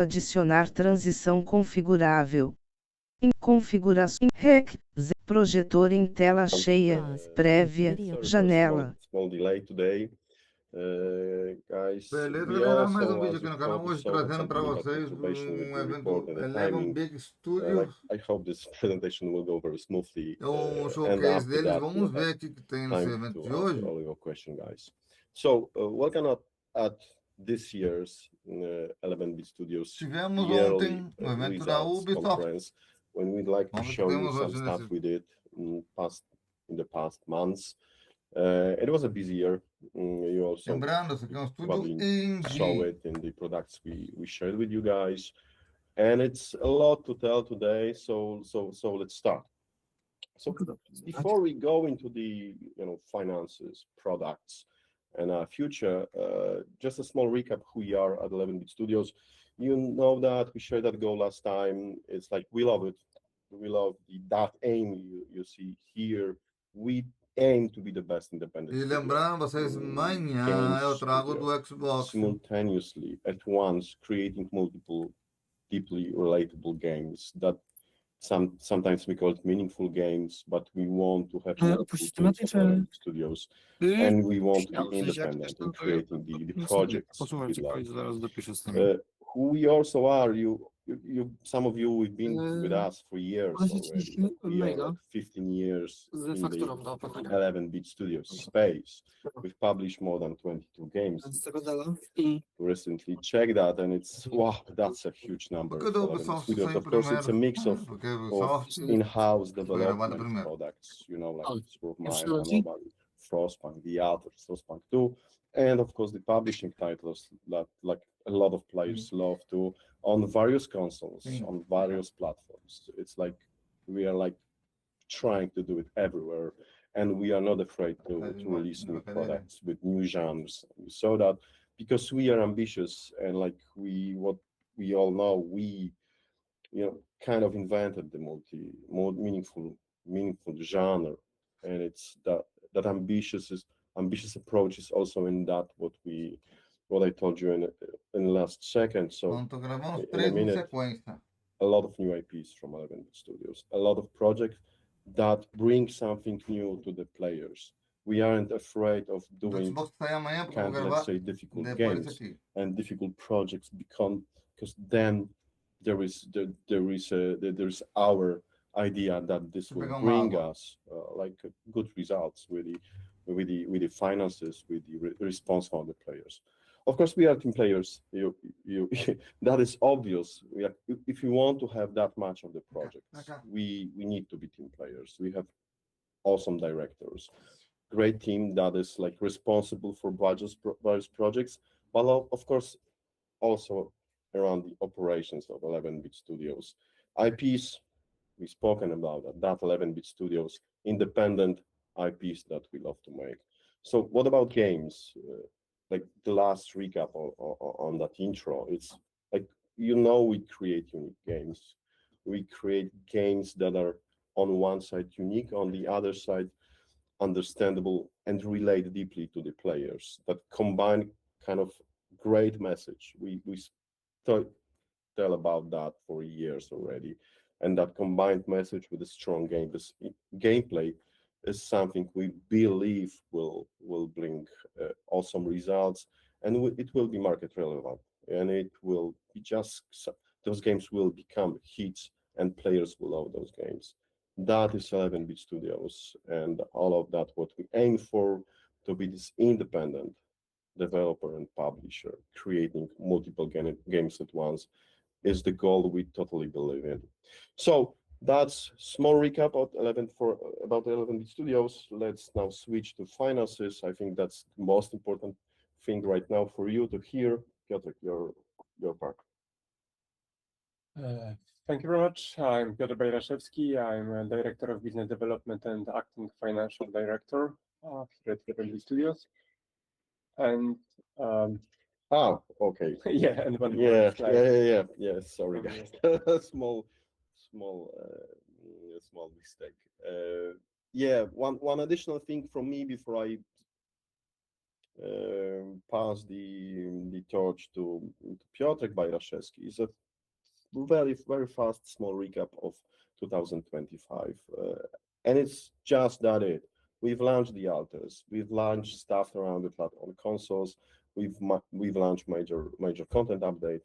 Adicionar transição configurável. Em configuração REC, projetor em tela cheia, prévia, janela. Small delay today. Guys, Beleza, we galera, mais also, vídeo as aqui you no canal, probably hoje saw, had trazendo some para technical vocês perturbation with the report evento and the Eleven timing. Big Studios. I hope this presentation will go very smoothly. É um And showcase after deles, that, vamos we'll ver have aqui que tem nesse time evento to de answer hoje. all your questions, guys. So, welcome at this year's 11-bit Studios Tivemos yearly ontem o evento da results Ubisoft. conference, when we'd like to Vamos ver o que show you temos some hoje stuff nesse. we did in the past months. It was a busy year. You also Lembrando, esse aqui é um estúdio probably saw indie. it in the products we shared with you guys, and it's a lot to tell today. So let's start. So before we go into the finances, products, and our future, just a small recap who we are at 11-bit Studios. You know that we shared that goal last time. It's like we love it. We love that aim you see here. We aim to be the best independent E studio. lembrando vocês, amanhã Games eu trago studio, do Xbox. simultaneously at once creating multiple deeply relatable games that sometimes we call it meaningful games, but we want to have multiple teams of 11 studios, and we want to be independent in creating the projects we love. Who we also are, some of you have been with us for years already. We are like 15 years in the 11-bit studios space. We've published more than 22 games. Recently checked that, and it's wow, that's a huge number for 11-bit studios. Of course, it's a mix of in-house development products, like Sword of Mine, Anomaly, Frostpunk, the others, Frostpunk 2, and of course the publishing titles that like a lot of players love to on various consoles, on various platforms. It's like we are like trying to do it everywhere, and we are not afraid to release new products with new genres. We saw that because we are ambitious, and like what we all know, we kind of invented the more meaningful genre, and it's that ambitious approach is also in that what I told you in the last second. So in a minute, a lot of new IPs from 11-bit Studios, a lot of projects that bring something new to the players. We aren't afraid of doing kind of, let's say, difficult games and difficult projects because then there's our idea that this will bring us like good results with the finances, with the response from the players. Of course, we are team players. That is obvious. If you want to have that much of the projects, we need to be team players. We have awesome directors, great team that is like responsible for various projects, but of course also around the operations of 11-bit Studios. IPs, we've spoken about that 11-bit Studios, independent IPs that we love to make. So what about games? Like the last recap on that intro, it's like, we create unique games. We create games that are on one side unique, on the other side understandable and relate deeply to the players, that combine kind of great message. We tell about that for years already, and that combined message with a strong gameplay is something we believe will bring awesome results, and it will be market relevant, and it will be those games will become hits, and players will love those games. That is 11-bit Studios, and all of that what we aim for, to be this independent developer and publisher creating multiple games at once, is the goal we totally believe in. So that's small recap about 11-bit Studios. Let's now switch to finances. I think that's the most important thing right now for you to hear. Piotr, your part. Thank you very much. I'm Piotr Bajraszewski. I'm a Director of Business Development and Acting Financial Director here at 11-bit Studios. And okay. Yeah, and one yeah. Sorry, guys. small mistake. One additional thing from me before I pass the torch to Piotrek Bajraszewski. Is a very fast small recap of 2025, and it's just that it. We've launched the alters. We've launched stuff around the platform consoles. We've launched major content update.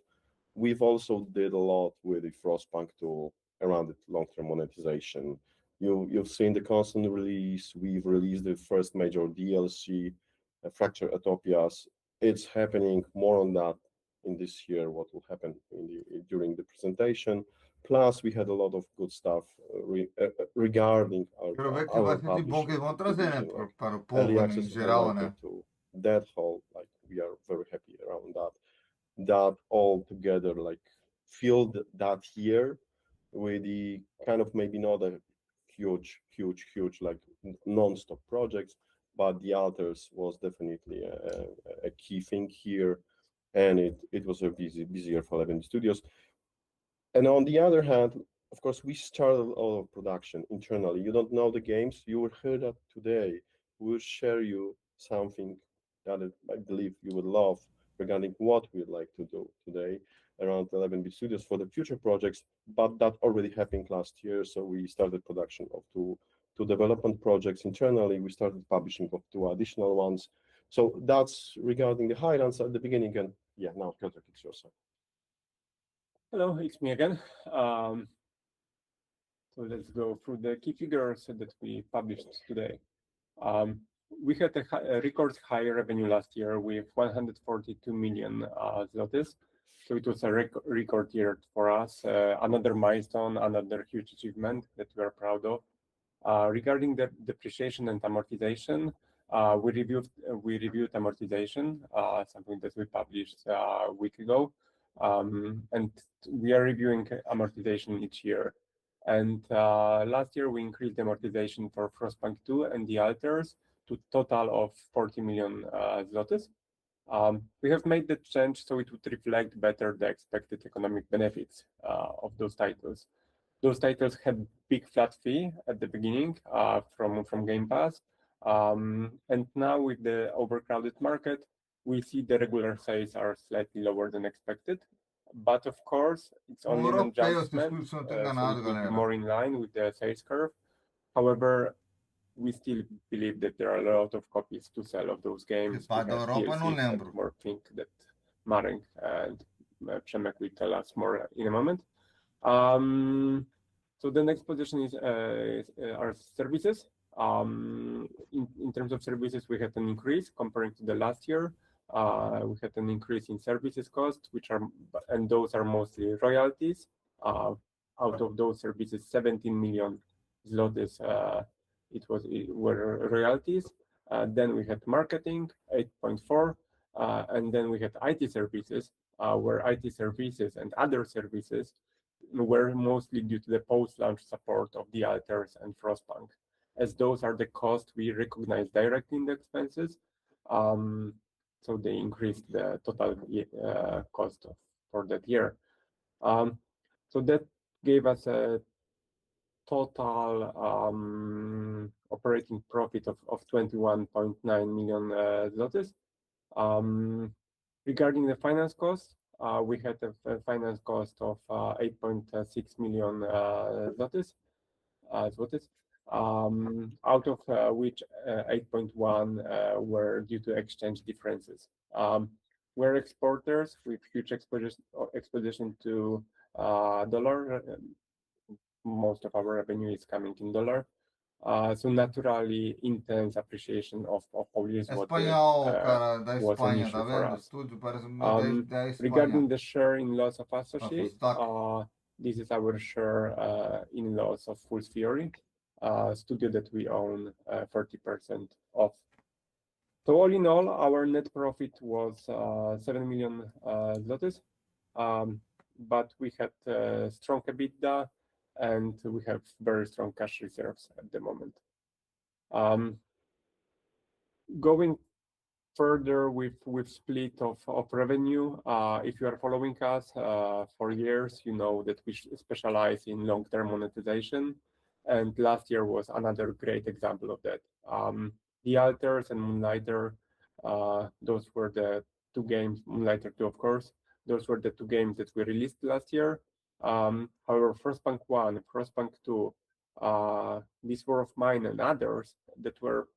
We've also did a lot with the Frostpunk tool around the long-term monetization. You've seen the constant release. We've released the first major DLC, Fracture Utopias. It's happening more on that in this year. What will happen during the presentation? Plus, we had a lot of good stuff regarding Quero ver que our vai ser de bom que eles vão trazer, né? publishing, like Para o early povo access em of geral, Unlocker né? to that whole, like we are very happy around that. That all together like filled that year with the kind of maybe not a huge like non-stop projects, but the alters was definitely a key thing here, and it was a busy year for 11 Studios. And on the other hand, of course, we started all of production internally. You don't know the games, you will hear that today. We'll share you something that I believe you would love regarding what we'd like to do today around 11-bit studios for the future projects, but that already happened last year. So we started production of two development projects internally. We started publishing of 2 additional ones. So that's regarding the highlights at the beginning. And yeah, now Piotr, it's your side. Hello, it's me again. So let's go through the key figures that we published today. We had a record high revenue last year with 142 million zlotys. So it was a record year for us, another milestone, another huge achievement that we are proud of. Regarding the depreciation and amortization, we reviewed amortization, something that we published a week ago, and we are reviewing amortization each year. And last year we increased amortization for Frostpunk 2 and the alters to total of 40 million zlotys. We have made the change so it would reflect better the expected economic benefits of those titles. Those titles had big flat fee at the beginning from Game Pass, and now with the overcrowded market, we see the regular sales are slightly lower than expected. But of course, it's only an adjustment, so it will be more in line with the sales curve. However, we still believe that there are a lot of copies to sell of those games. More things that Marek and Przemek will tell us more in a moment. So the next position is our services. In terms of services, we had an increase comparing to the last year. We had an increase in services cost, and those are mostly royalties. Out of those services, 17 million zlotys were royalties. Then we had marketing, 8.4, and then we had IT services, where IT services and other services were mostly due to the post-launch support of the alters and Frostpunk, as those are the costs we recognize directly in the expenses. So they increased the total cost for that year. So that gave us a total operating profit of 21.9 million zlotys. Regarding the finance cost, we had a finance cost of 8.6 million zlotys, out of which 8.1 were due to exchange differences. We're exporters with huge exposition to dollar. Most of our revenue is coming in dollar. So naturally, intense appreciation of Polish zloty was an issue for us. Regarding the share in loss of associates, this is our share in loss of Fool's Theory, studio that we own 30% of. So all in all, our net profit was 7 million zlotys, but we had strong EBITDA, and we have very strong cash reserves at the moment. Going further with split of revenue, if you are following us for years, you know that we specialize in long-term monetization, and last year was another great example of that. The alters and Moonlighter Those were the two games, Moonlighter 2, of course. Those were the two games that we released last year. However, Frostpunk 1, Frostpunk 2, This War of Mine, and others that were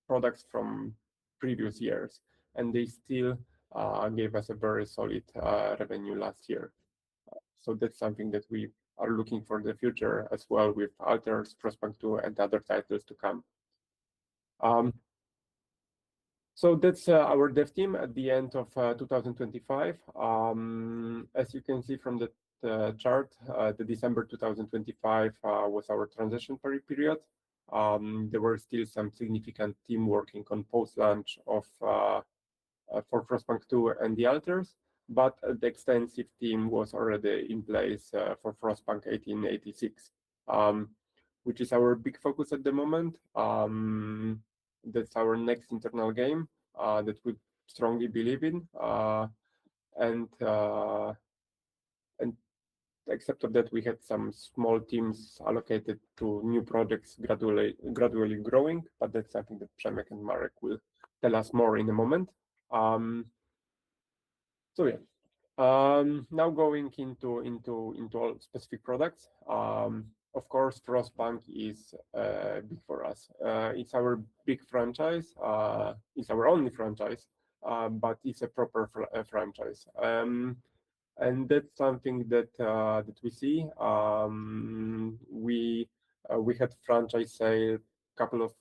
products from previous years, and they still gave us a very solid revenue last year. So that's something that we are looking for the future as well with Alters, Frostpunk 2, and other titles to come. So that's our dev team at the end of 2025. As you can see from the chart, the December 2025 was our transition period. There were still some significant team working on post-launch of for Frostpunk 2 and the Alters, but the extensive team was already in place for Frostpunk 1886, which is our big focus at the moment. That's our next internal game that we strongly believe in, and except of that, we had some small teams allocated to new projects gradually growing, but that's something that Przemek and Marek will tell us more in a moment. So yeah, now going into all specific products. Of course, Frostpunk is big for us. It's our big franchise. It's our only franchise, but it's a proper franchise. And that's something that that we see. We had franchise sale a couple of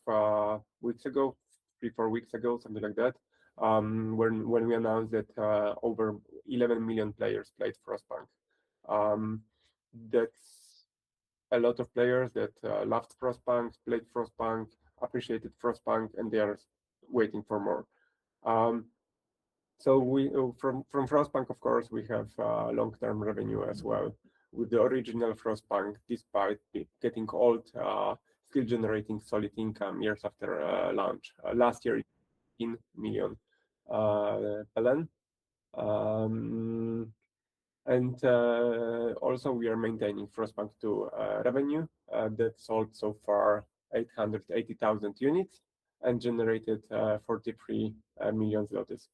weeks ago, 3-4 weeks ago, something like that. When we announced that over 11 million players played Frostpunk. That's a lot of players that loved Frostpunk, played Frostpunk, appreciated Frostpunk, and they are waiting for more. So we from Frostpunk, of course, we have long-term revenue as well. With the original Frostpunk, despite getting old, still generating solid income years after launch. Last year, 18 million PLN. And also we are maintaining Frostpunk 2 revenue that sold so far 880,000 units and generated 43 million zlotys.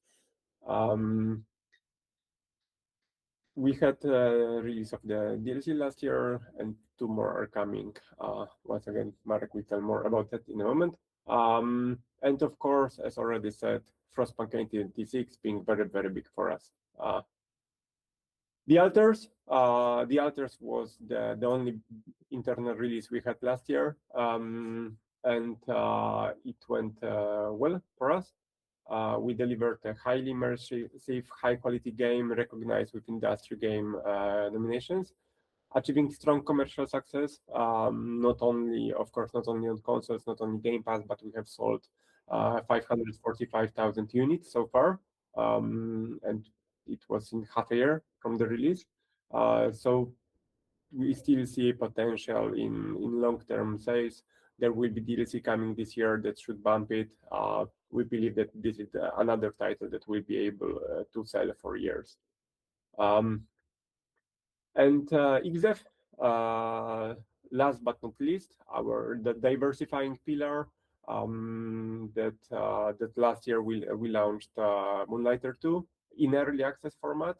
We had release of the DLC last year, and 2 more are coming. Once again, Marek will tell more about that in a moment. And of course, as already said, Frostpunk 1886 being very, very big for us. The Alters was the only internal release we had last year, and it went well for us. We delivered a highly immersive, high-quality game recognized with industry game nominations, achieving strong commercial success. Not only, of course, not only on consoles, not only Game Pass, but we have sold 545,000 units so far, and it was in half a year from the release. So we still see potential in long-term sales. There will be DLC coming this year that should bump it. We believe that this is another title that will be able to sell for years. And XDEV, last but not least, the diversifying pillar that last year we launched Moonlighter 2 in early access format,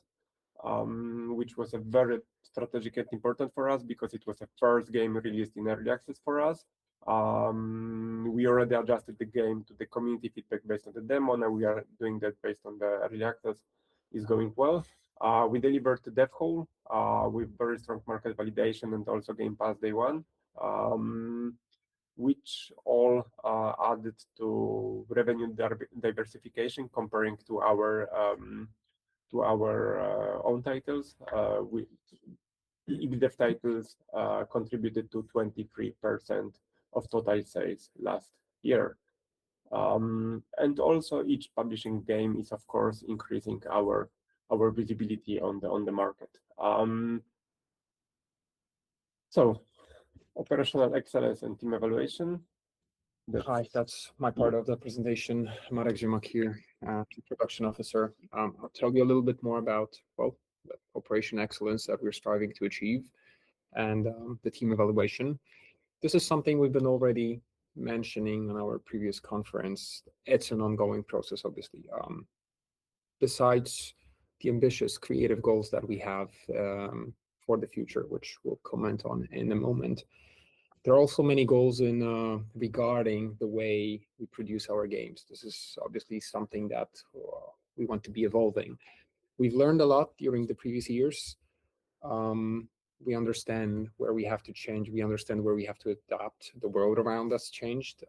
which was a very strategic and important for us because it was the first game released in early access for us. We already adjusted the game to the community feedback based on the demo. Now we are doing that based on the early access. Is going well. We delivered the dev hole with very strong market validation and also Game Pass day one, which all added to revenue diversification comparing to our own titles. XDEV titles contributed to 23% of total sales last year. And also each publishing game is of course increasing our visibility on the market. So operational excellence and team evaluation. Hi, that's my part of the presentation. Marek Ziemak here, Chief Production Officer. I'll tell you a little bit more about, well, the operation excellence that we're striving to achieve and the team evaluation. This is something we've been already mentioning on our previous conference, it's an ongoing process, obviously. Besides the ambitious creative goals that we have for the future, which we'll comment on in a moment, there are also many goals in regarding the way we produce our games. This is obviously something that we want to be evolving. We've learned a lot during the previous years. We understand where we have to change. We understand where we have to adapt. The world around us changed.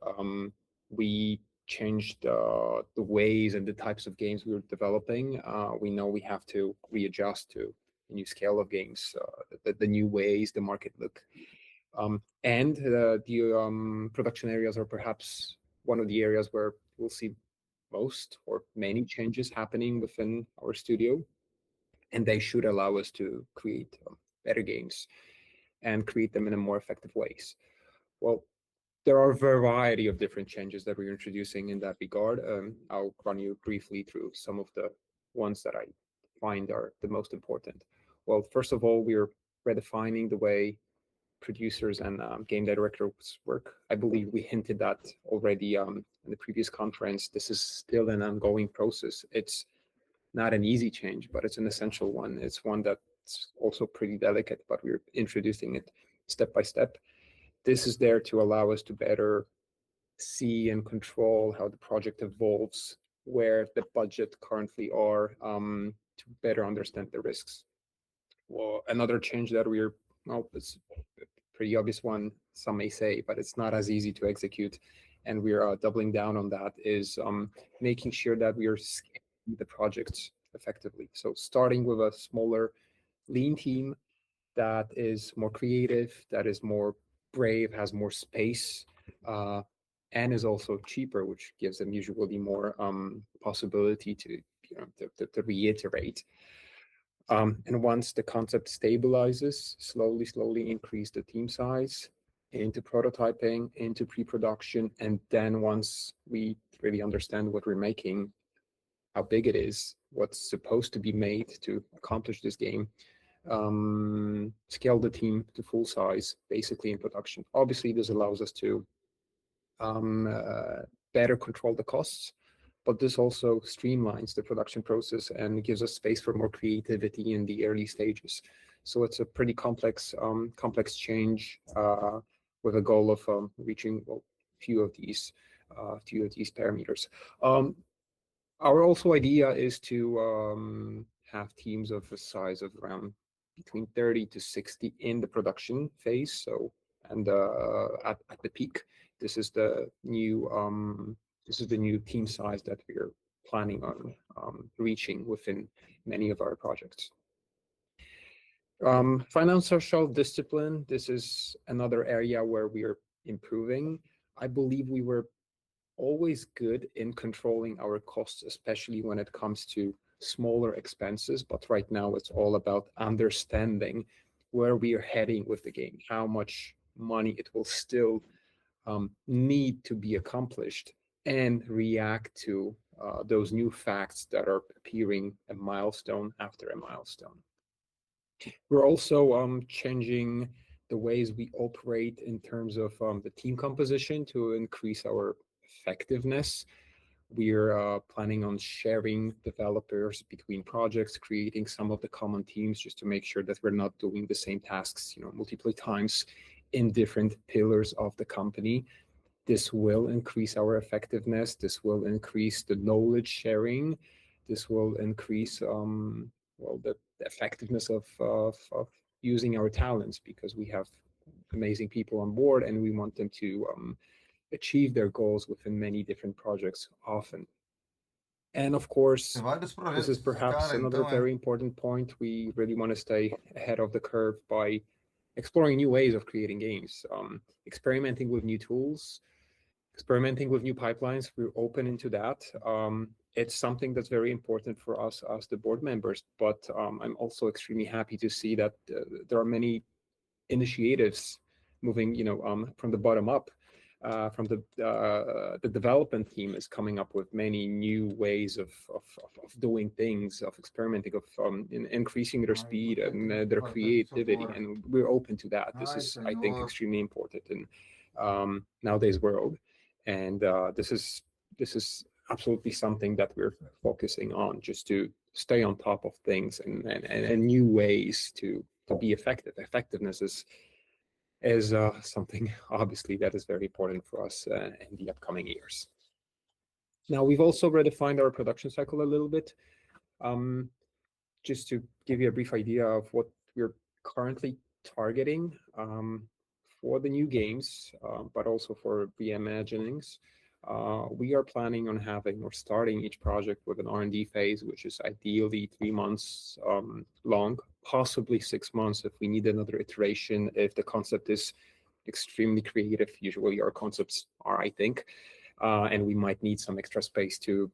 We changed the ways and the types of games we were developing. We know we have to readjust to a new scale of games, the new ways the market look. And the production areas are perhaps one of the areas where we'll see most or many changes happening within our studio. And they should allow us to create better games and create them in a more effective ways. Well, there are a variety of different changes that we're introducing in that regard. I'll run you briefly through some of the ones that I find are the most important. Well, first of all, we're redefining the way producers and game directors work. I believe we hinted that already in the previous conference. This is still an ongoing process. It's not an easy change, but it's an essential one. It's one that's also pretty delicate, but we're introducing it step by step. This is there to allow us to better see and control how the project evolves, where the budget currently are, to better understand the risks. Well, another change that it's a pretty obvious one, some may say, but it's not as easy to execute. And we're doubling down on that, is making sure that we are scaling the projects effectively. So starting with a smaller, lean team that is more creative, that is more brave, has more space, and is also cheaper, which gives them usually more possibility to reiterate. And once the concept stabilizes, slowly increase the team size into prototyping, into pre-production, and then once we really understand what we're making, how big it is, what's supposed to be made to accomplish this game, scale the team to full size, basically in production. Obviously, this allows us to better control the costs, but this also streamlines the production process and gives us space for more creativity in the early stages. So it's a pretty complex change with a goal of reaching a few of these parameters. Our also idea is to have teams of a size of around between 30 to 60 in the production phase. So, and at the peak, this is the new team size that we're planning on reaching within many of our projects. Financial discipline. This is another area where we are improving. I believe we were always good in controlling our costs, especially when it comes to smaller expenses. But right now it's all about understanding where we are heading with the game, how much money it will still need to be accomplished, and react to those new facts that are appearing a milestone after a milestone. We're also changing the ways we operate in terms of the team composition to increase our effectiveness. We're planning on sharing developers between projects, creating some of the common teams just to make sure that we're not doing the same tasks, multiple times in different pillars of the company. This will increase our effectiveness. This will increase the knowledge sharing. This will increase the effectiveness of using our talents, because we have amazing people on board and we want them to achieve their goals within many different projects often. And of course, this is perhaps another very important point. We really want to stay ahead of the curve by exploring new ways of creating games, experimenting with new tools, experimenting with new pipelines. We're open into that. It's something that's very important for us as the board members, but I'm also extremely happy to see that there are many initiatives moving, from the bottom up. From the development team is coming up with many new ways of doing things, of experimenting, of increasing their speed and their creativity, and we're open to that. This is, I think, extremely important in nowadays world. And this is absolutely something that we're focusing on, just to stay on top of things and new ways to be effective. Effectiveness is something obviously that is very important for us in the upcoming years. Now, we've also redefined our production cycle a little bit. Just to give you a brief idea of what we're currently targeting for the new games, but also for reimaginings. We are planning on having or starting each project with an R&D phase, which is ideally 3 months long, possibly 6 months if we need another iteration, if the concept is extremely creative. Usually our concepts are, I think, and we might need some extra space to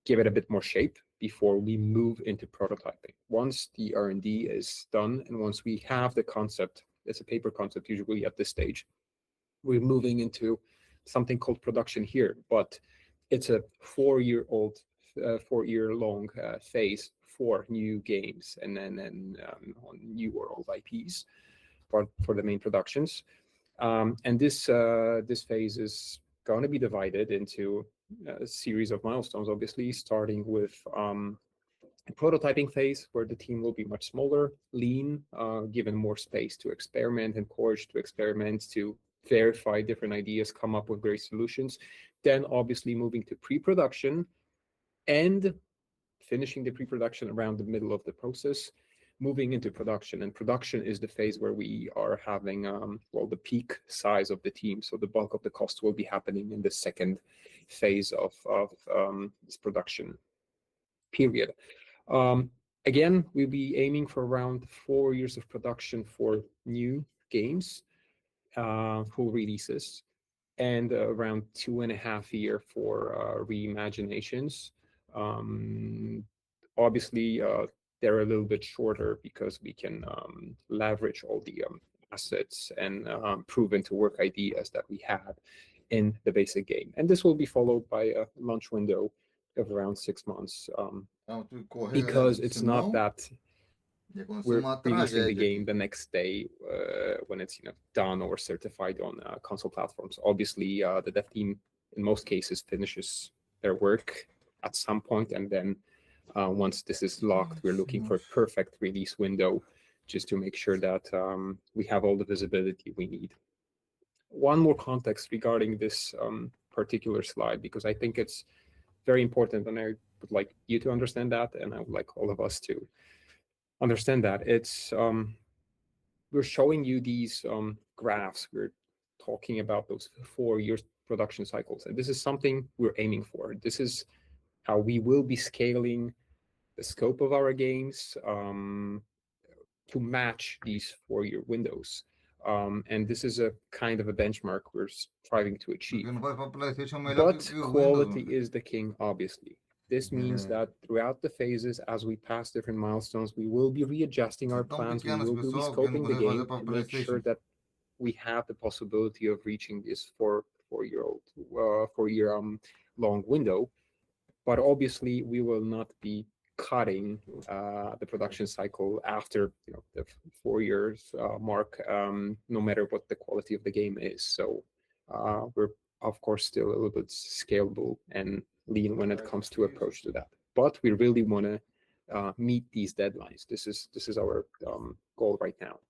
give it a bit more shape before we move into prototyping. Once the R&D is done and once we have the concept, it's a paper concept usually at this stage, we're moving into something called production here, but it's a 4-year-long phase for new games and then on new or old IPs for the main productions. And this phase is going to be divided into a series of milestones, obviously, starting with a prototyping phase where the team will be much smaller, lean, given more space to experiment, encouraged to experiment, to verify different ideas, come up with great solutions. Then obviously moving to pre-production and finishing the pre-production around the middle of the process, moving into production. And production is the phase where we are having, the peak size of the team. So the bulk of the cost will be happening in the second phase of this production period. Again, we'll be aiming for around 4 years of production for new games, full releases, and around 2.5 years for reimaginations. Obviously, they're a little bit shorter because we can leverage all the assets and proven to work ideas that we have in the basic game. And this will be followed by a launch window of around 6 months, because it's not that we're releasing the game the next day when it's done or certified on console platforms. Obviously, the dev team in most cases finishes their work at some point, and then once this is locked, we're looking for a perfect release window just to make sure that we have all the visibility we need. One more context regarding this particular slide, because I think it's very important, and I would like you to understand that, and I would like all of us to understand that. It's we're showing you these graphs. We're talking about those 4 years production cycles, and this is something we're aiming for. This is how we will be scaling the scope of our games to match these 4-year windows. And this is a kind of a benchmark we're striving to achieve. But quality is the king, obviously. This means that throughout the phases, as we pass different milestones, we will be readjusting our plans, we will be rescoping the game to make sure that we have the possibility of reaching this 4-year long window. But obviously, we will not be cutting the production cycle after the 4 years mark, no matter what the quality of the game is. So we're of course still a little bit scalable and lean when it comes to approach to that. But we really want to meet these deadlines. This is our goal right now.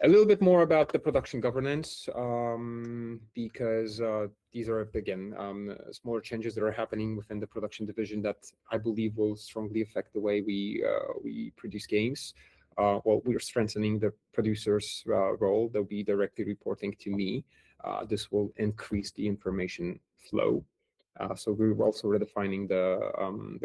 A little bit more about the production governance, because these are, again, smaller changes that are happening within the production division that I believe will strongly affect the way we produce games. Well, we're strengthening the producer's role. They'll be directly reporting to me. This will increase the information flow. So we're also redefining the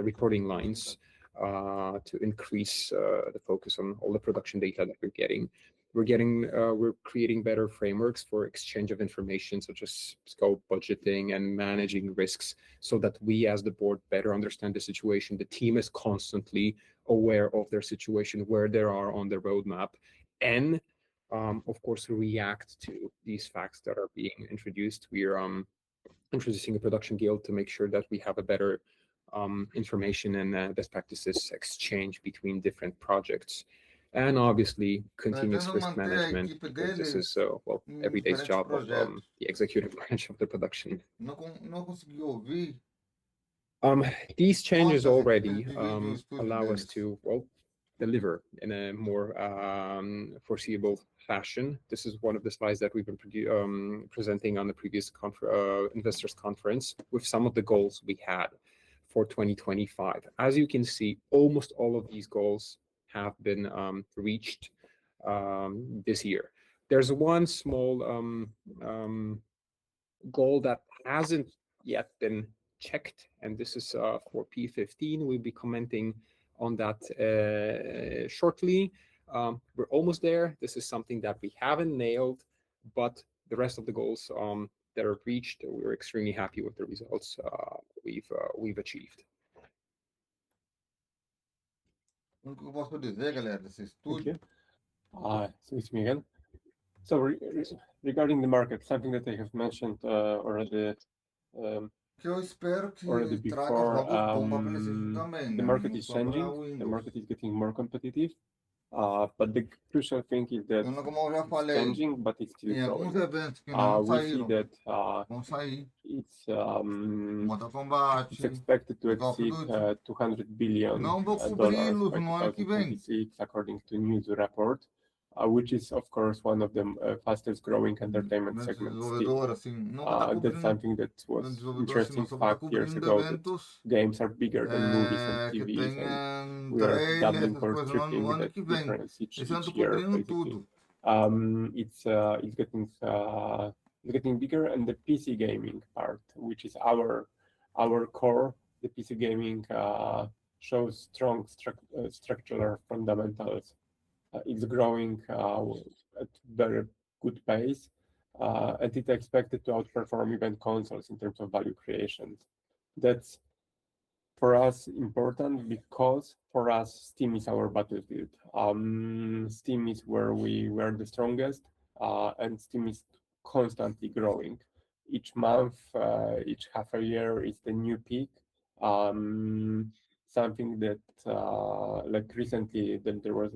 reporting lines to increase the focus on all the production data that we're getting. We're creating better frameworks for exchange of information, such as scope, budgeting, and managing risks, so that we as the board better understand the situation. The team is constantly aware of their situation, where they are on the roadmap, and of course, react to these facts that are being introduced. We're introducing a production guild to make sure that we have a better information and best practices exchange between different projects. and obviously continuous Pretendo risk manter a management, equipe because this dele is well em every day's diferentes job of projetos. the executive branch of the production. Não consegui ouvir These changes quantas already equipes dividem o estúdio allow us deles. to, well, deliver in a more foreseeable fashion. This is one of the slides that we've been presenting on the previous investors conference with some of the goals we had for 2025. As you can see, almost all of these goals have been reached this year. There's one small goal that hasn't yet been checked, and this is for P15. We'll be commenting on that shortly. We're almost there. This is something that we haven't nailed, but the rest of the goals that are reached, we're extremely happy with the results we've achieved. O que eu posso dizer, galera, desse Thank estúdio? you. So it's me again. So regarding the market, something that I have mentioned already Que eu espero que already traga before, jogos bons para PlayStation também, the né? market Não is só para changing, the Windows. market is getting more competitive, but the crucial thing is that Como eu já it's falei, changing, but it's still em alguns growing. eventos que ainda não We see saíram, that vão sair. it's Mortal Kombat, expected to Call of exceed Duty. $200 billion Não vou dollars cobri-los by no ano que vem. 2026, according to news report, which is of course one of the fastest growing entertainment Meu segments still. desenvolvedor, assim, não vou estar That's cobrindo. something that Meu was desenvolvedor, assim, interesting não só vou estar 5 years cobrindo ago, that eventos games are bigger than movies and que TVs, and tenham we are trailer, doubling essas or coisas no tripling ano that que vem. difference each Esse ano eu tô year, cobrindo basically. tudo. It's getting bigger, and the PC gaming part, which is our core, the PC gaming shows strong structural fundamentals. It's growing at very good pace, and it's expected to outperform even consoles in terms of value creation. That's for us important, because for us Steam is our battlefield. Steam is where we were the strongest, and Steam is constantly growing. Each month, each half a year is the new peak. Something that like recently that there was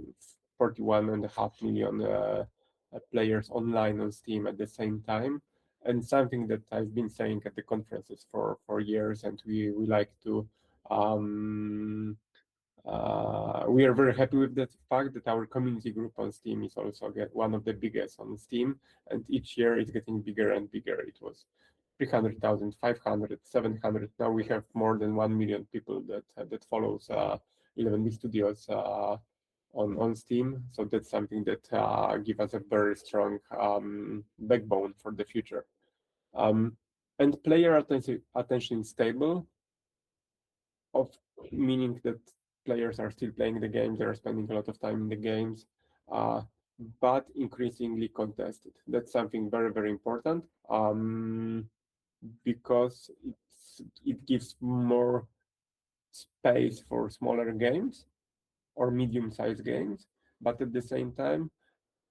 41.5 million players online on Steam at the same time, and something that I've been saying at the conferences for years, and we like to we are very happy with the fact that our community group on Steam is also one of the biggest on Steam, and each year it's getting bigger and bigger. It was 300,000, 500, 700. Now we have more than 1 million people that follows 11 bit studios on Steam. So that's something that gives us a very strong backbone for the future. And player attention is stable, meaning that players are still playing the games, they are spending a lot of time in the games, but increasingly contested. That's something very, very important, because it gives more space for smaller games or medium-sized games, but at the same time,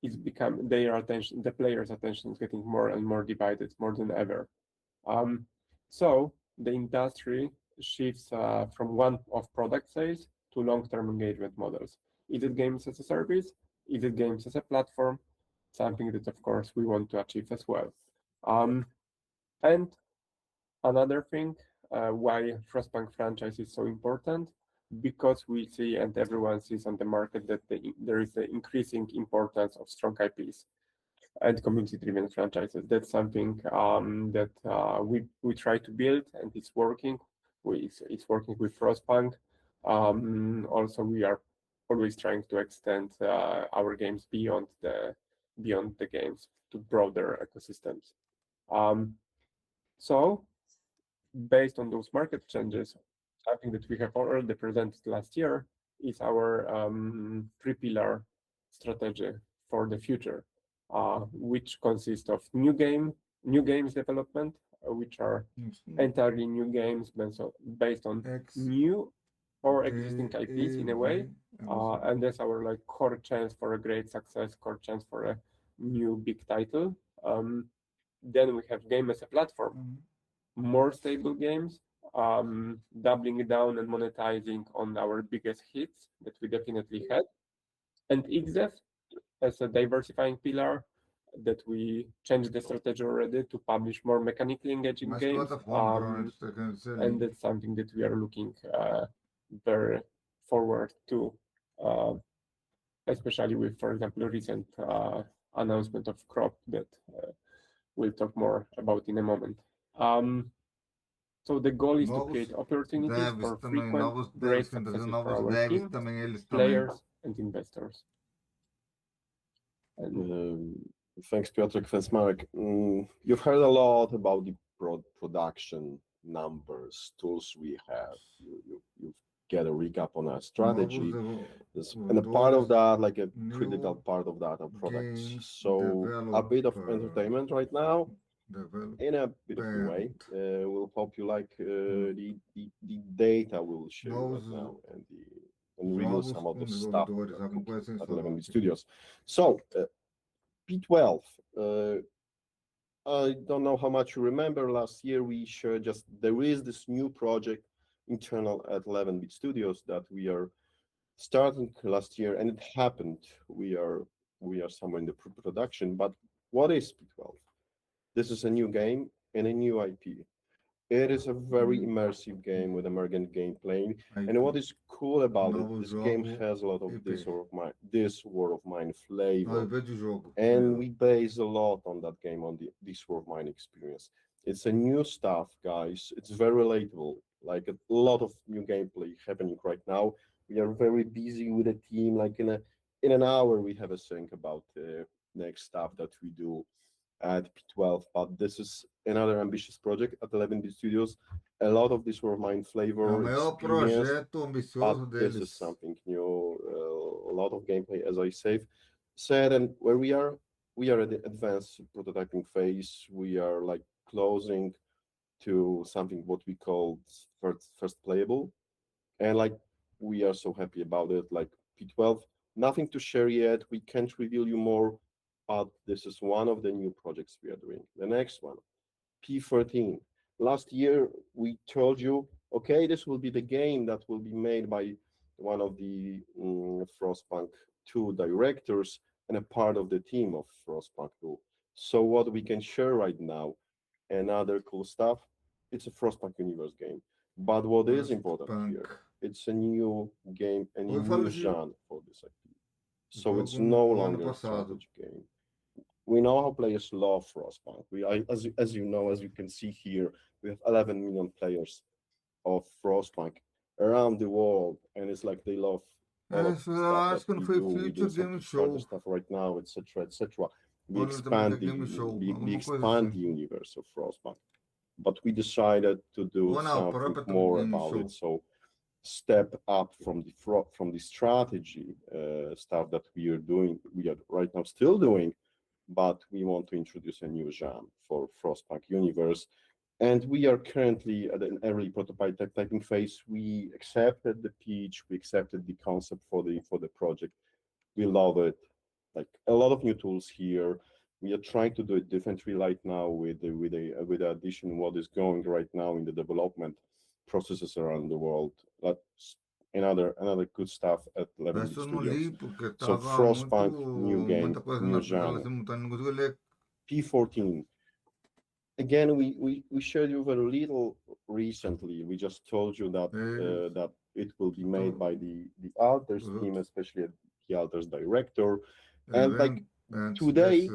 the players' attention is getting more and more divided, more than ever. So the industry shifts from one-off product sales to long-term engagement models. Is it games as a service? Is it games as a platform? Something that, of course, we want to achieve as well. And another thing, why Frostpunk franchise is so important, because we see and everyone sees on the market that there is an increasing importance of strong IPs and community-driven franchises. That's something that we try to build, and it's working. It's working with Frostpunk. Also, we are always trying to extend our games beyond the games to broader ecosystems. So, based on those market changes, something that we have already presented last year is our 3-pillar strategy for the future, which consists of new games development, which are entirely new games based on new or existing IPs in a way, and that's our core chance for a great success, core chance for a new big title. Then we have game as a platform, more stable games, doubling down and monetizing on our biggest hits that we definitely had, And XDev as a diversifying pillar that we changed the strategy already to publish more mechanically engaging Mas games. plataforma, está querendo dizer And ali. that's something that we are looking very forward to, especially with, for example, recent announcement of Crop that we'll talk more about in a moment. So the goal is to Novos create opportunities devs for também, frequent, novos great devs, tenta dizer successes for novos our devs team, também, eles também. players, and investors. Thanks, Piotr. Thanks, Marek. You've heard a lot about the production numbers, tools we have. You've get a recap on our strategy. And a part of that, like a critical part of that, are products. So a bit of entertainment right now, in a bit of a way, will help you like the data we'll show you right now and reveal some of the stuff at 11 Studios. So P12, I don't know how much you remember. Last year we shared there is this new project internal at 11-bit Studios that we are starting last year, and it happened. We are somewhere in the production. But what is P12? This is a new game and a new IP. It is a very immersive game with American gameplay. And what is cool about it, this game has a lot of this War of Mine flavor. And we base a lot on that game, on this War of Mine experience. It's a new stuff, guys. It's very relatable. Like a lot of new gameplay happening right now. We are very busy with a team. Like in an hour, we have a think about the next stuff that we do at P12, but this is another ambitious project at 11-bit Studios. A lot of this War of Mine flavor experience, but this is something new. A lot of gameplay, as I said, and where we are at the advanced prototyping phase. We are like closing to something what we call first playable, and like we are so happy about it. Like P12, nothing to share yet. We can't reveal you more. But this is one of the new projects we are doing. The next one, P13. Last year, we told you, okay, this will be the game that will be made by one of the Frostpunk 2 directors and a part of the team of Frostpunk 2. So what we can share right now, and other cool stuff, it's a Frostpunk universe game. But what is important here, it's a new game, a new genre for this IP. So it's no longer a strategy game. We know how players love Frostpunk. As you know, as you can see here, we have 11 million players of Frostpunk around the world, and it's like they love all of the stuff that we do stuff right now, etc., etc. We expand the universe of Frostpunk, but we decided to do something more about it. So step up from the strategy stuff that we are right now still doing. But we want to introduce a new genre for Frostpunk universe. And we are currently at an early prototyping phase. We accepted the pitch, we accepted the concept for the project. We love it. Like a lot of new tools here. We are trying to do it differently right now with the addition what is going right now in the development processes around the world. That's another good stuff at 11-bit Studios. So Frostpunk, new game, new genre. P14. Again, we shared you very little recently. We just told you that that it will be made by the Alters team, especially the Alters director. And like today,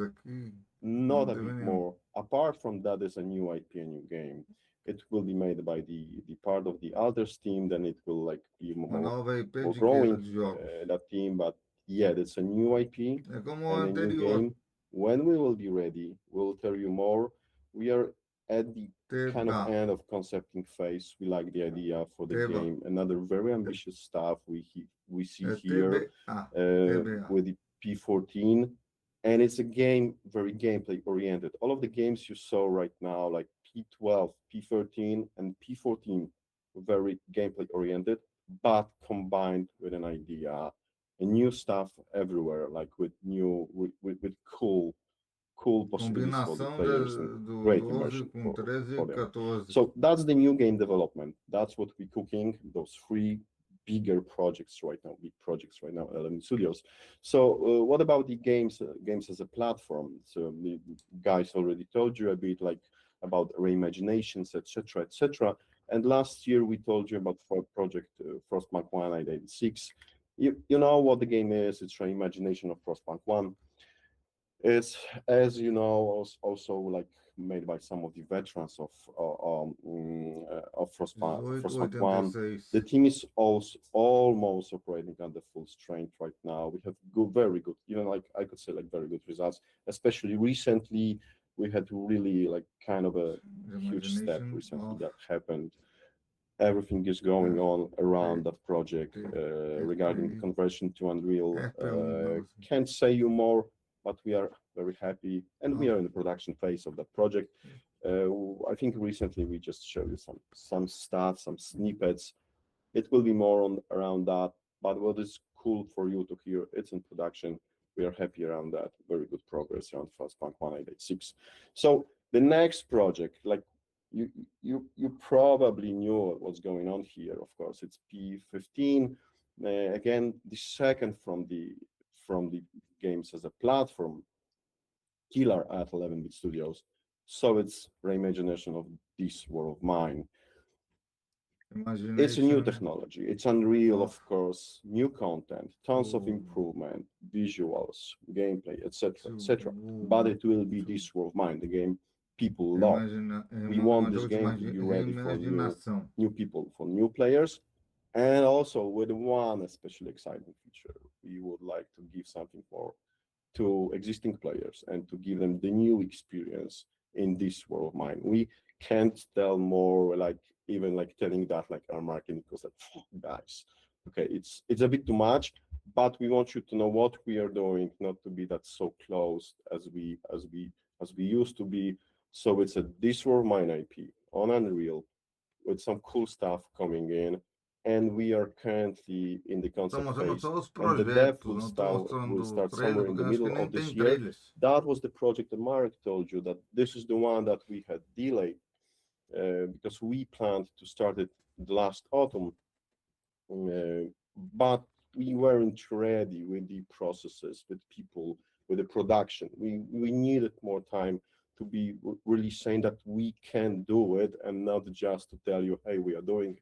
not a bit more. Apart from that, there's a new IP, a new game. It will be made by the part of the Alters team, then it will like be more growing that team. But yeah, it's a new IP and a new game. When we will be ready, we'll tell you more. We are at the kind of end of concepting phase. We like the idea for the game. Another very ambitious stuff we see here with the P14. And it's a game very gameplay oriented. All of the games you saw right now, like P12, P13, and P14, very gameplay oriented, but combined with an idea, and new stuff everywhere, like with cool possibilities for the players and great immersion for them. So that's the new game development. That's what we're cooking. Those 3 bigger projects right now, big projects right now, Element Studios. So what about the games as a platform? So the guys already told you a bit like about reimaginations, etc., etc. And last year we told you about project Frostpunk 1986. You know what the game is? It's reimagination of Frostpunk 1. It's, as you know, also like made by some of the veterans of Frostpunk 1. The team is also almost operating under full strength right now. We have very good, like I could say, like very good results. Especially recently, we had really like kind of a huge step recently that happened. Everything is going on around that project regarding the conversion to Unreal. Can't say you more, but we are very happy, and we are in the production phase of that project. I think recently we just showed you some stuff, some snippets. It will be more around that, but what is cool for you to hear, it's in production. We are happy around that. Very good progress around Frostpunk 1886. So the next project, like you probably knew what's going on here. Of course, it's P15. Again, the second from the games as a platform killer at 11-bit studios. So it's reimagination of This War of Mine. It's a new technology. It's Unreal, of course, new content, tons of improvement, visuals, gameplay, etc., etc. But it will be This War of Mine, the game people love. We want this game to be ready for new people, for new players, and also with one especially exciting feature. We would like to give something to existing players and to give them the new experience in This War of Mine. We can't tell more, like even like telling that like our marketing, because like guys, okay, it's a bit too much, but we want you to know what we are doing, not to be that so closed as we used to be. So it's a This War of Mine IP on Unreal with some cool stuff coming in, and we are currently in the concept phase, and the dev will start somewhere in the middle of this year. That was the project that Marek told you, that this is the one that we had delayed because we planned to start it last autumn, but we weren't ready with the processes, with people, with the production. We needed more time to be really saying that we can do it, and not just to tell you, hey, we are doing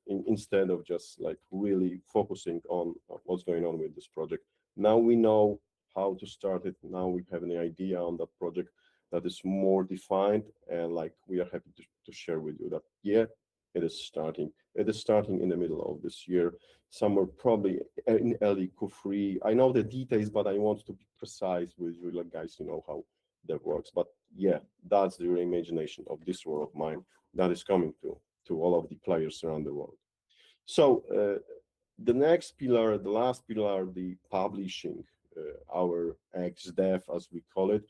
instead of just like really focusing on what's going on with this project. Now we know how to start it. Now we have an idea on that project that is more defined, and like we are happy to share with you that it is starting. It is starting in the middle of this year, somewhere probably in early Q3. I know the details, but I want to be precise with you, like guys, you know how that works. But yeah, that's the reimagination of This War of Mine that is coming to all of the players around the world. So the next pillar, the last pillar, the publishing, our ex-dev as we call it.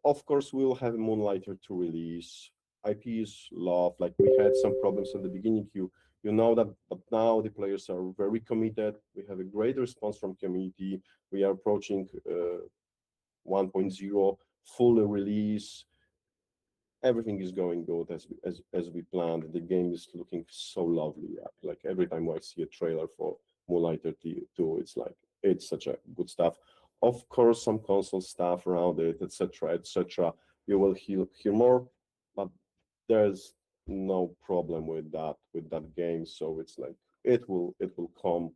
Of course, we'll have Moonlighter to release. IP is loved. Like we had some problems at the beginning. You know that, but now the players are very committed. We have a great response from community. We are approaching 1.0 full release. Everything is going good as we planned. The game is looking so lovely. Like every time I see a trailer for Moonlighter 2, it's like it's such a good stuff. Of course, some console stuff around it, etc., etc. You will hear more, but there's no problem with that game. So it's like it will come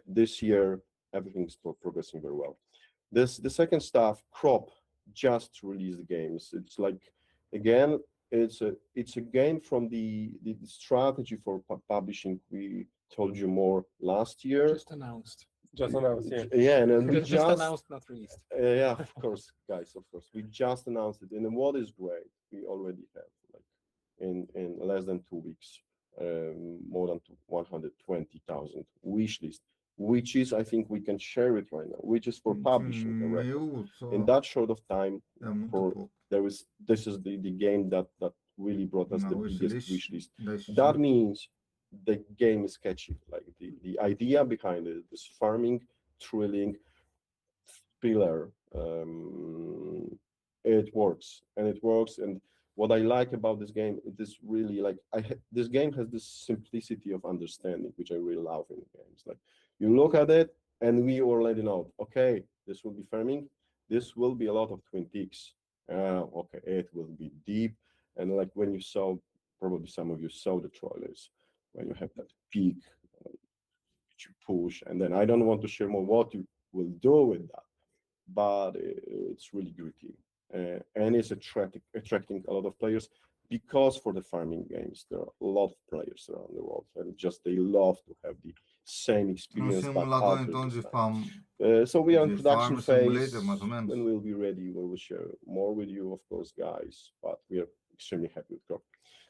this year. Everything's progressing very well. The second stuff, Crop, just released the games. It's like, again, it's a game from the strategy for publishing. We told you more last year. Just announced, yeah. Yeah, and we just announced, not released. Yeah, of course, guys, of course. We just announced it. And what is great, we already have, like, in less than 2 weeks, more than 120,000 wish list, which is, I think we can share it right now, which is for publishing the record. In that short of time, this is the game that really brought us the biggest wish list. That means the game is catchy. Like the idea behind it, this farming, thrilling thriller, it works, and what I like about this game, it is really like this game has this simplicity of understanding, which I really love in games. Like you look at it, and we already know, okay, this will be farming, this will be a lot of Twin Peaks. Okay, it will be deep, and like when you saw, probably some of you saw the trailers, when you have that peak, which you push, and then I don't want to share more what you will do with that, but it's really gritty, and it's attracting a lot of players, because for the farming games there are a lot of players around the world, and just they love to have the same Um experience but simulador altered então this de time. farm, So we are in de production farm phase. simulator, mais ou menos. When we'll be ready, we will share more with you, of course, guys. But we are extremely happy with Grok.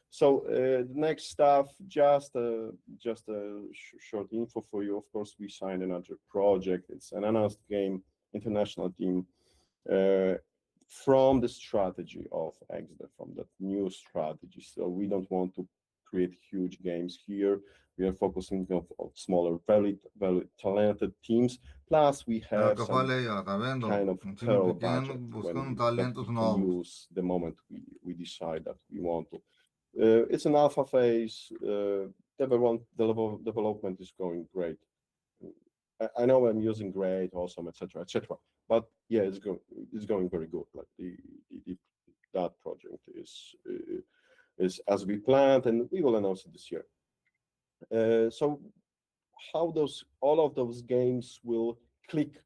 So the next stuff, just a short info for you. Of course, we signed another project. It's an announced game, international team, from the strategy of XDev, from that new strategy. So we don't want to create huge games here. We are focusing on smaller, very talented teams. Plus, we É o have que eu some falei, ó, tá vendo? kind of Um time pearl pequeno budget buscando that talentos we can novos. use the moment we decide that we want to. It's an alpha phase. Development is going great. I know I'm using great, awesome, etc., etc. But yeah, it's going very good. Like that project is as we planned, and we will announce it this year. So how all of those games will click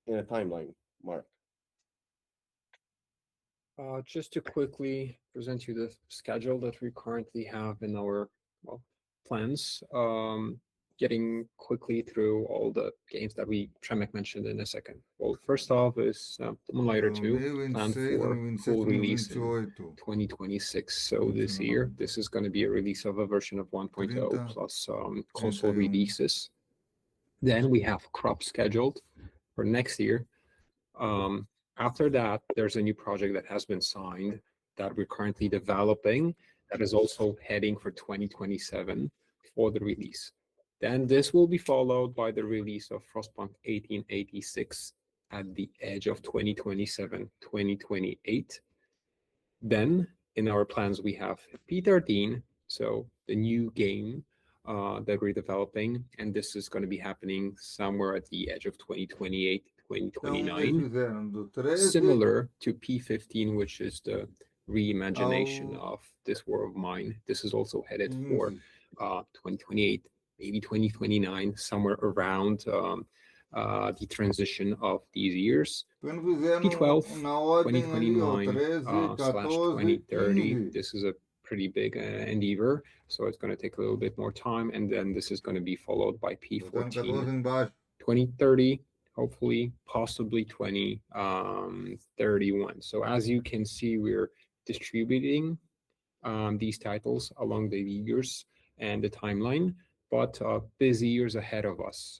in a timeline, Mark? Just to quickly present you the schedule that we currently have in our plans. Getting quickly through all the games that Przemek mentioned in a second. Well, first off is Moonlighter 2, planned 2026, for 2027, full release in 2028. 2026. So this year, this is going to be a release of a version of 1.0 plus console 31. releases. Then we have Crop scheduled for next year. After that, there's a new project that has been signed that we're currently developing that is also heading for 2027 for the release. Then this will be followed by the release of Frostpunk 1886 at the edge of 2027, 2028. Then in our plans, we have P13, so the new game that we're developing, and this is going to be happening somewhere at the edge of 2028, 2029, similar to P15, which is the reimagination of This War of Mine. This is also headed for 2028, maybe 2029, somewhere around the transition of these years. P12, 2029/2030. This is a pretty big endeavor, so it's going to take a little bit more time, and then this is going to be followed by P14, 2030, hopefully, possibly 2031. So as you can see, we're distributing these titles along the years and the timeline, but busy years ahead of us.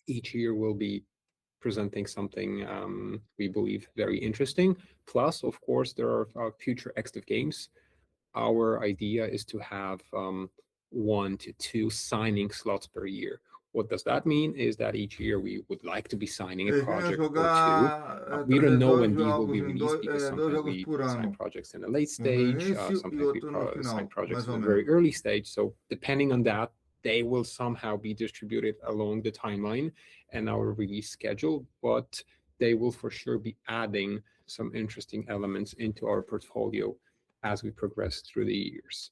Each year will be presenting something we believe very interesting. Plus, of course, there are future XDev games. Our idea is to have 1 to 2 signing slots per year. What does that mean? Is that each year we would like to be signing a project or 2. We don't know when these will be released because sometimes we sign projects in a late stage, sometimes we sign projects in a very early stage. So depending on that, they will somehow be distributed along the timeline and our release schedule, but they will for sure be adding some interesting elements into our portfolio as we progress through the years.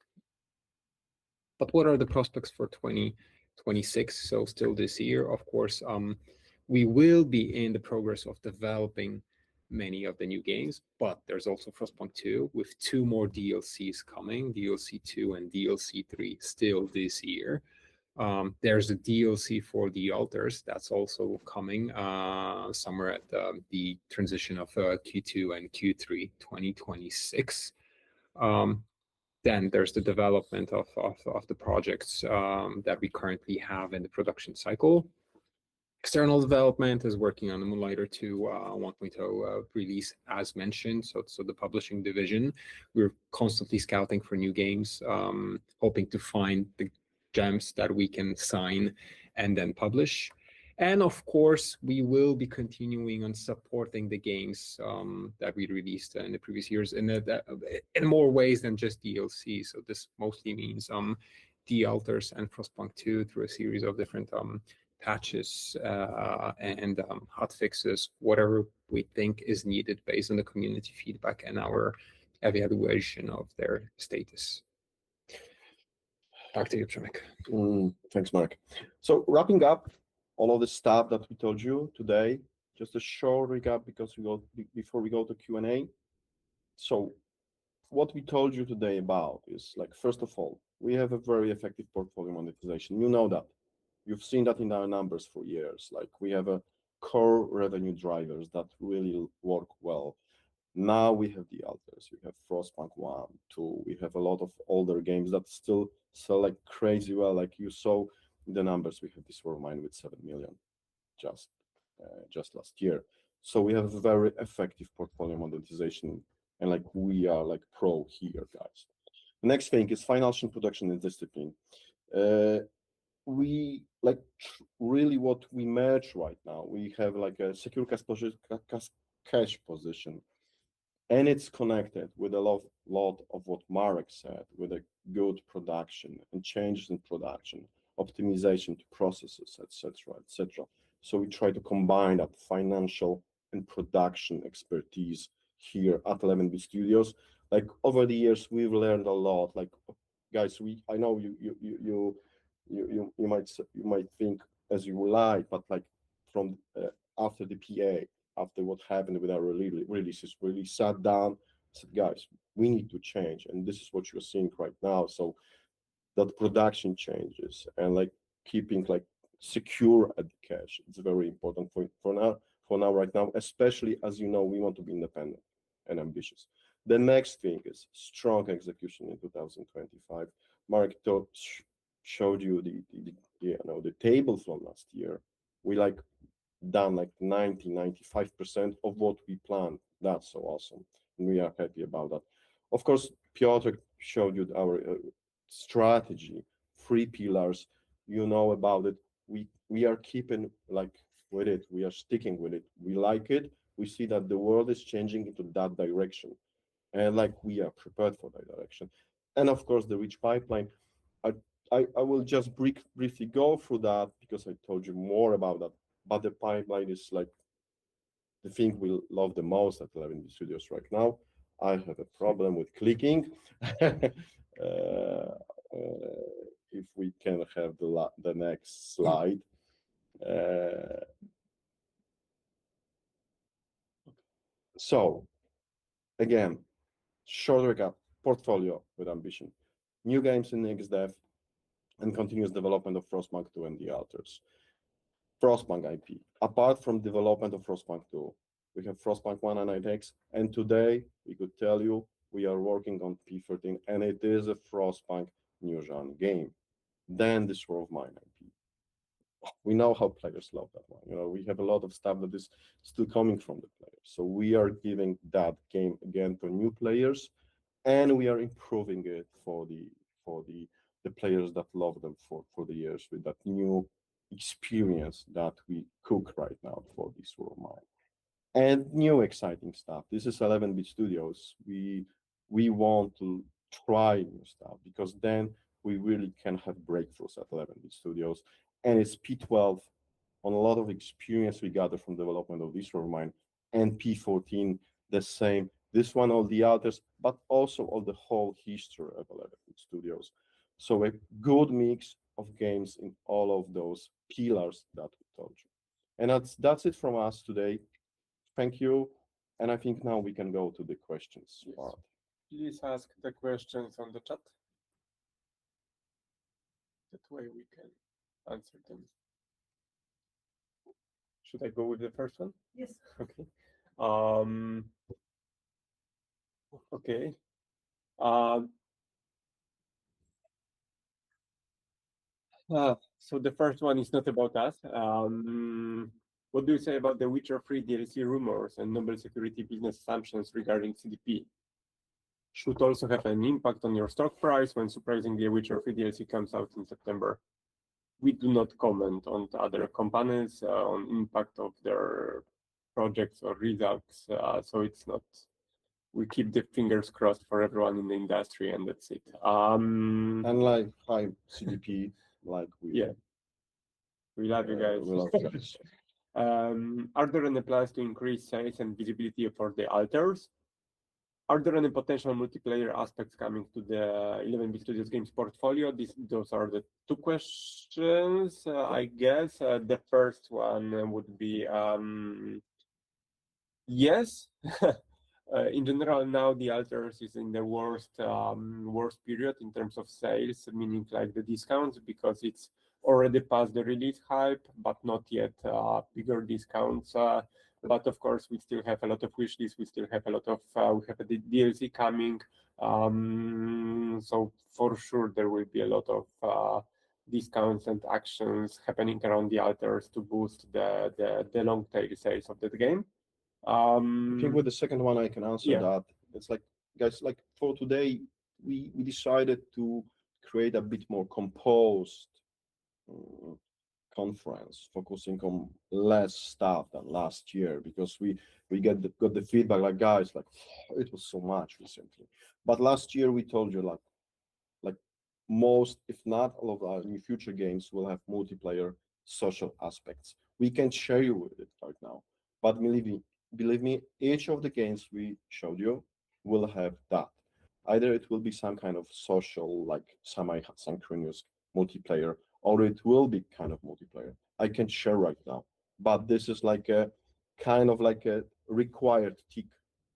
But what are the prospects for 2026? So still this year, of course, we will be in the progress of developing many of the new games, but there's also Frostpunk 2 with 2 more DLCs coming, DLC 2 and DLC 3 still this year. There's a DLC for the Altars that's also coming somewhere at the transition of Q2 and Q3 2026. Then there's the development of the projects that we currently have in the production cycle. External development is working on the Moonlighter 2 1.0 release, as mentioned. So the publishing division, we're constantly scouting for new games, hoping to find the gems that we can sign and then publish. And of course, we will be continuing on supporting the games that we released in the previous years in more ways than just DLC. So this mostly means The Alters and Frostpunk 2 through a series of different patches and hot fixes, whatever we think is needed based on the community feedback and our evaluation of their status. Back to you, Przemek. Thanks, Mark. So wrapping up all of the stuff that we told you today, just a short recap before we go to Q&A. So what we told you today about is, like, first of all, we have a very effective portfolio monetization. You know that. You've seen that in our numbers for years. Like, we have a core revenue drivers that really work well. Now we have The Alters, we have Frostpunk 1, 2, we have a lot of older games that still sell like crazy well. Like you saw in the numbers, we have This War of Mine with 7 million just last year. So we have a very effective portfolio monetization, and like we are like pro here, guys. The next thing is financial production and discipline. We like really what we merge right now. We have like a secure cash position, and it's connected with a lot of what Marek said, with a good production and changes in production, optimization to processes, etc., etc. So we try to combine that financial and production expertise here at 11-bit Studios. Like over the years, we've learned a lot. Like, guys, I know you might think as you like, but like from after the PA, after what happened with our releases, really sat down, said, guys, we need to change, and this is what you're seeing right now. So that production changes and like keeping like secure at the cache, it's very important for now right now, especially as you know, we want to be independent and ambitious. The next thing is strong execution in 2025. Mark showed you the table from last year. We like done like 95% of what we planned. That's so awesome, and we are happy about that. Of course, Piotr showed you our strategy, 3 pillars. You know about it. We are keeping like with it. We are sticking with it. We like it. We see that the world is changing into that direction, and like we are prepared for that direction. And of course, the rich pipeline. I will just briefly go through that because I told you more about that. But the pipeline is like the thing we love the most at 11-bit Studios right now. I have a problem with clicking. If we can have the next slide. So again, short recap: portfolio with ambition, new games in XDev, and continuous development of Frostpunk 2 and The Alters. Frostpunk IP. Apart from development of Frostpunk 2, we have Frostpunk 1 and 8X, and today we could tell you we are working on P13, and it is a Frostpunk new genre game. Then This War of Mine IP. We know how players love that one. You know, we have a lot of stuff that is still coming from the players. So we are giving that game again to new players, and we are improving it for the players that love them for the years with that new experience that we cook right now for This War of Mine. And new exciting stuff. This is 11-bit Studios. We want to try new stuff because then we really can have breakthroughs at 11-bit Studios. And it's P12 on a lot of experience we gather from development of This War of Mine, and P14 the same. This one, all the others, but also all the whole history of 11-bit Studios. So a good mix of games in all of those pillars that we told you. And that's it from us today. Thank you. And I think now we can go to the questions part. Please ask the questions on the chat. That way we can answer them. Should I go with the first one? Yes. Okay. Okay. So the first one is not about us. What do you say about the Witcher 3 DLC rumors and Noble Security business assumptions regarding CDP? Should also have an impact on your stock price when surprisingly Witcher 3 DLC comes out in September. we do not comment on the other companies on impact of their projects or results. So it's not. We keep the fingers crossed for everyone in the industry, and that's it. And like hi CDP, like we love you guys. We love you guys. Are there any plans to increase sales and visibility for the alters? Are there any potential multiplayer aspects coming to the 11-bit Studios games portfolio? Those are the two questions, I guess. The first one would be yes. In general, now the alters is in the worst period in terms of sales, meaning like the discounts, because it's already past the release hype, but not yet bigger discounts. But of course, we still have a lot of wish lists. We still have a lot of we have a DLC coming. So for sure, there will be a lot of discounts and actions happening around the alters to boost the long tail sales of that game. I think with the second one, I can answer that. It's like, guys, like for today, we decided to create a bit more composed conference, focusing on less stuff than last year, because we got the feedback like, guys, like it was so much recently. But last year we told you like most, if not all of our new future games will have multiplayer social aspects. We can share you with it right now, but believe me, each of the games we showed you will have that. Either it will be some kind of social, like semi-synchronous multiplayer, or it will be kind of multiplayer. I can share right now, but this is like a kind of like a required tick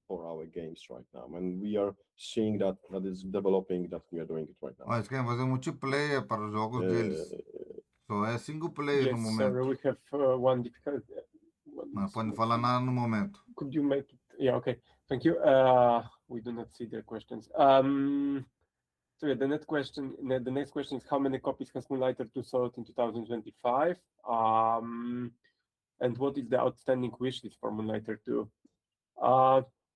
for our games right now, and we are seeing that is developing, that we are doing it right now. Mas quem fazer multiplayer para os jogos deles. Só é single player no momento. Sorry, we have one difficulty. Não pode falar nada no momento. Could you make it? Yeah, okay. Thank you. We do not see the questions. So yeah, the next question is how many copies has Moonlighter 2 sold in 2025? And what is the outstanding wish list for Moonlighter 2?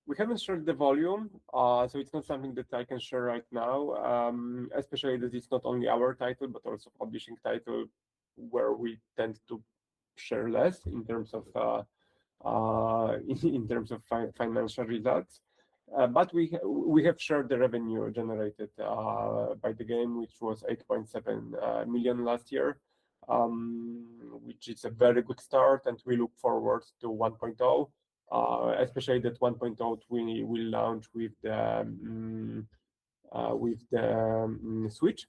We haven't shared the volume, so it's not something that I can share right now, especially that it's not only our title, but also publishing title, where we tend to share less in terms of financial results. But we have shared the revenue generated by the game, which was 8.7 million last year, which is a very good start, and we look forward to 1.0, especially that 1.0 we will launch with the Switch.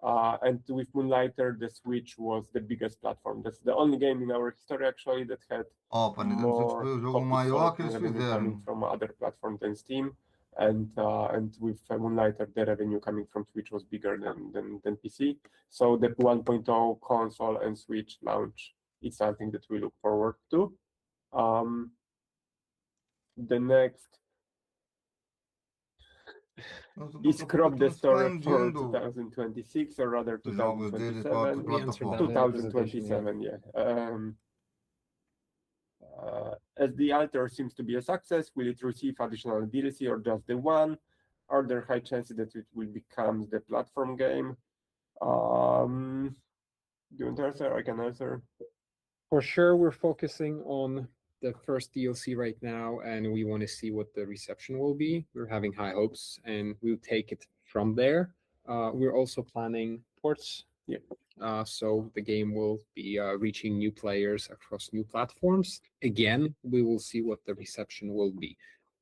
And with Moonlighter, the Switch was the biggest platform. That's the only game in our history actually that had more copies coming from other platforms than Steam. And with Moonlighter, the revenue coming from Switch was bigger than PC. So the 1.0 console and Switch launch is something that we look forward to. The next is Crop the story for 2026 or rather 2027? 2027, yeah. As the alter seems to be a success, will it receive additional DLC or just the one? Are there high chances that it will become the platform game? Do you want to answer? I can answer. For sure, we're focusing on the first DLC right now, and we want to see what the reception will be. We're having high hopes, and we'll take it from there. We're also planning ports. Yeah. So the game will be reaching new players across new platforms. Again, we will see what the reception will be.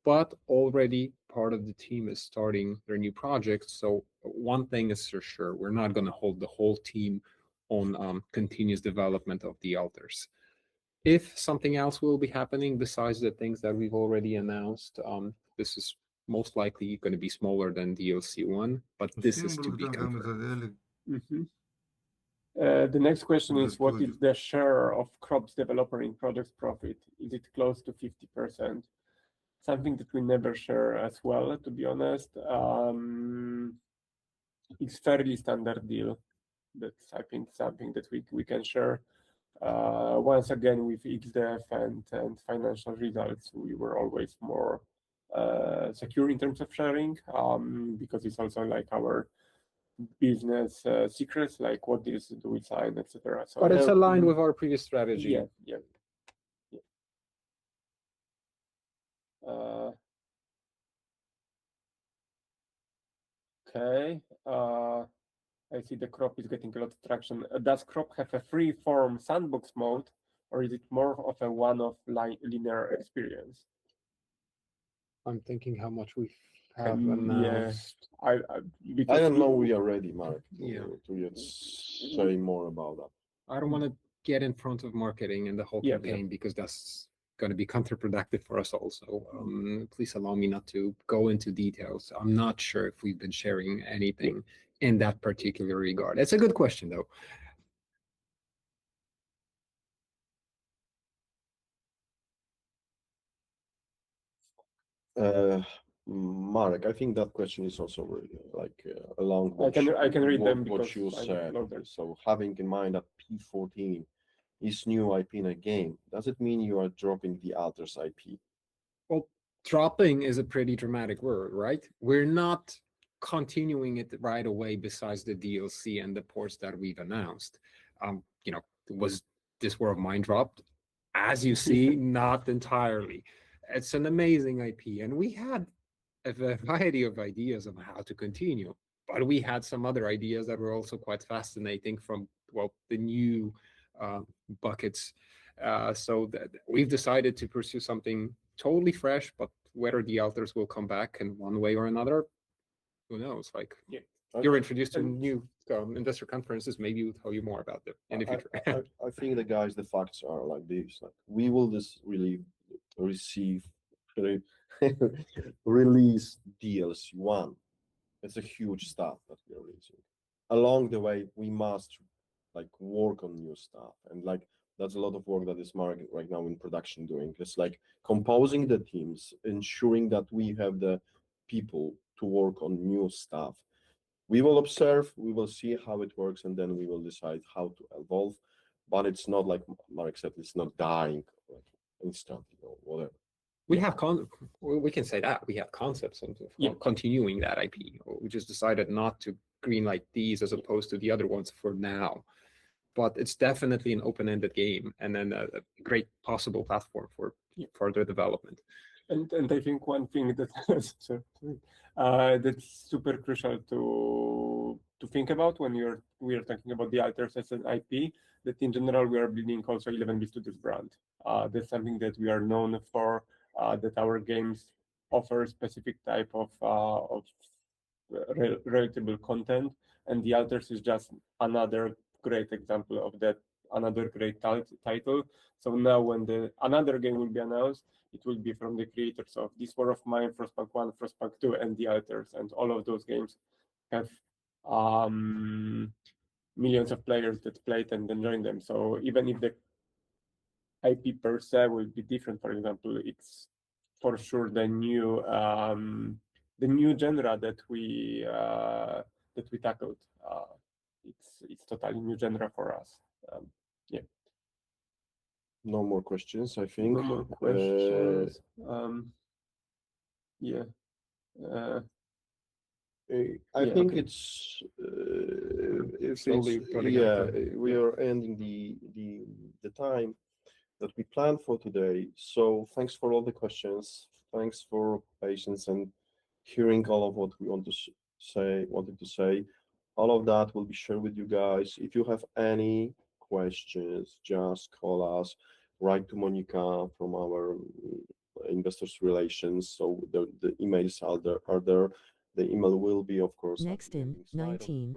But already part of the team is starting their new project. So one thing is for sure, we're not going to hold the whole team on continuous development of the alters. If something else will be happening besides the things that we've already announced, this is most likely going to be smaller than DLC 1, but this is to be confirmed. The next question is, what is the share of Crop's developer in project's profit? Is it close to 50%? Something that we never share as well, to be honest. It's fairly standard deal. That's, I think, something that we can share. Once again, with XDev and financial results, we were always more secure in terms of sharing, because it's also like our business secrets, like what deals do we sign, etc. So But it's aligned Mhm. with our previous strategy. yeah. Okay. I see the crop is getting a lot of traction. Does crop have a free form sandbox mode, or is it more of a one-off linear experience? I'm thinking how much we have Yeah, announced. I because don't know we are ready, Mark, Yeah. to yet say more about that. I don't want to get in front of marketing and the whole Yeah, campaign because that's going to be counterproductive for us also. Please allow me not to go into details. I'm not sure if we've been sharing anything in that particular regard. It's a good question though. Mark, I think that question is also really along I can read them what because you I'm said. loaded. So having in mind that P14 is new IP in a game, does it mean you are dropping the Alters IP? Well, dropping is a pretty dramatic word, right? We're not continuing it right away besides the DLC and the ports that we've announced. Was this War of Mine dropped? As you see, not entirely. It's an amazing IP, and we had a variety of ideas on how to continue, but we had some other ideas that were also quite fascinating from, the new buckets. So that we've decided to pursue something totally fresh, but whether the Alters will come back in one way or another, who knows? You're introduced to new investor conferences, maybe we'll tell you more about them in the future. I think the facts are like this. Like we will really release DLC 1. It's a huge stuff that we are releasing. Along the way, we must work on new stuff, and that's a lot of work that is Mark right now in production doing. It's composing the teams, ensuring that we have the people to work on new stuff. We will observe, we will see how it works, and then we will decide how to evolve. But it's not like Mark said, it's not dying instantly or whatever. We have we can say that we have concepts of continuing that IP. We just decided not to greenlight these as opposed to the other ones for now. But it's definitely an open-ended game, and then a great possible platform for further development. And I think one thing that that's super crucial to think about when we are talking about the Alters as an IP, that in general we are building also 11 Studios brand. That's something that we are known for. That our games offer specific type of relatable content, and the Alters is just another great example of that, another great title. So now when another game will be announced, it will be from the creators of This War of Mine, Frostpunk 1, Frostpunk 2, and the Alters, and all of those games have millions of players that played and enjoyed them. So even if the IP per se will be different, for example, it's for sure the new genre that we tackled. It's totally new genre for us. No more questions, I think. No more questions. I think it's we are ending the time that we planned for today. So thanks for all the questions. Thanks for patience and hearing all of what we wanted to say. All of that will be shared with you guys. If you have any questions, just call us, write to Monica from our investors relations. So the emails are there. The email will be, of course, next in 19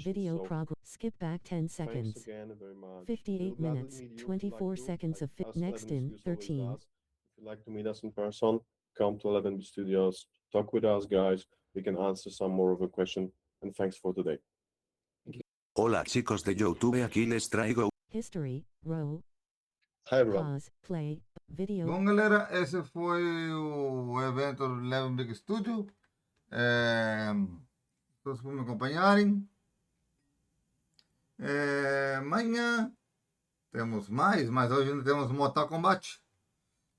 video progress. Skip back 10 seconds. Thanks again very much. 58 minutes, 24 seconds of next in 13. If you'd like to meet us in person, come to 11 Studios, talk with us, guys. We can answer some more of a question. And thanks for today. Hola chicos de YouTube, aquí les traigo History, roll, Hi everyone. pause, play, video. Bom, galera, esse foi o evento do Eleven Big Studio. Todos por me acompanharem. Amanhã temos mais, mas hoje ainda temos Mortal Kombat.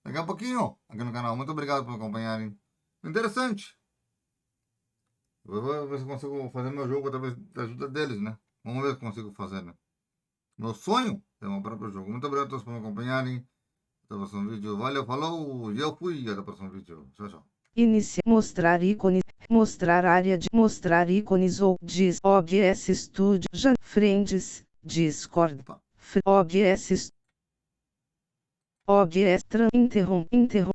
Daqui a pouquinho, aqui no canal. Muito obrigado por me acompanharem. Interessante. Eu vou ver se eu consigo fazer meu jogo através da ajuda deles, né? Vamos ver se consigo fazer, né? Meu sonho é meu próprio jogo. Muito obrigado a todos por me acompanharem. Até o próximo vídeo. Valeu, falou. E eu fui. Até o próximo vídeo. Tchau, tchau. Iniciar. Mostrar ícones. Mostrar área de. Mostrar ícones ou diz. OBS Studio. Friends. Discord. Opa. OBS. OBS. Interrom.